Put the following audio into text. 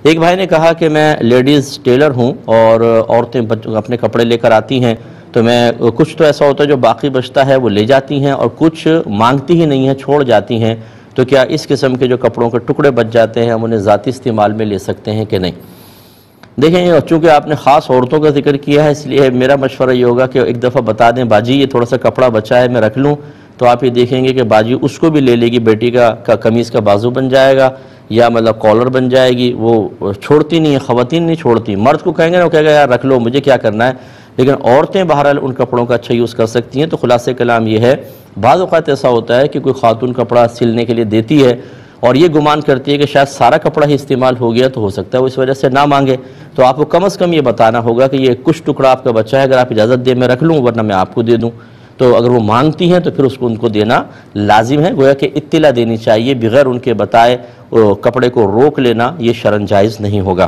ایک بھائی نے کہا کہ میں لیڈیز ٹیلر ہوں اور عورتیں اپنے کپڑے لے کر آتی ہیں تو میں کچھ تو ایسا ہوتا ہے جو باقی بچتا ہے وہ لے جاتی ہیں اور کچھ مانگتی ہی نہیں ہیں، چھوڑ جاتی ہیں، تو کیا اس قسم کے جو کپڑوں کے ٹکڑے بچ جاتے ہیں ہم انہیں ذاتی استعمال میں لے سکتے ہیں کہ نہیں؟ دیکھیں، چونکہ آپ نے خاص عورتوں کا ذکر کیا ہے اس لیے میرا مشورہ یہ ہوگا کہ ایک دفعہ بتا دیں باجی یہ تھوڑا سا کپڑا بچا ہے میں رکھ لوں، تو آپ یہ دیکھیں گے کہ باجی اس کو بھی لے لے گی، بیٹی کا قمیص کا بازو بن جائے گا یا مطلب کالر بن جائے گی، وہ چھوڑتی نہیں ہے، خواتین نہیں چھوڑتی، مرد کو کہیں گے نا وہ کہے گا یار رکھ لو مجھے کیا کرنا ہے، لیکن عورتیں بہرحال ان کپڑوں کا اچھا یوز کر سکتی ہیں۔ تو خلاصہ کلام یہ ہے، بعض اوقات ایسا ہوتا ہے کہ کوئی خاتون کپڑا سلنے کے لیے دیتی ہے اور یہ گمان کرتی ہے کہ شاید سارا کپڑا ہی استعمال ہو گیا تو ہو سکتا ہے وہ اس وجہ سے نہ مانگے، تو آپ کو کم از کم یہ بتانا ہوگا کہ یہ کچھ ٹکڑا آپ کا بچہ ہے، اگر آپ اجازت دیں میں رکھ لوں ورنہ میں آپ کو دے دوں۔ تو اگر وہ مانگتی ہیں تو پھر اس کو ان کو دینا لازم ہے، گویا کہ اطلاع دینی چاہیے، بغیر ان کے بتائے کپڑے کو روک لینا یہ شرعاً جائز نہیں ہوگا۔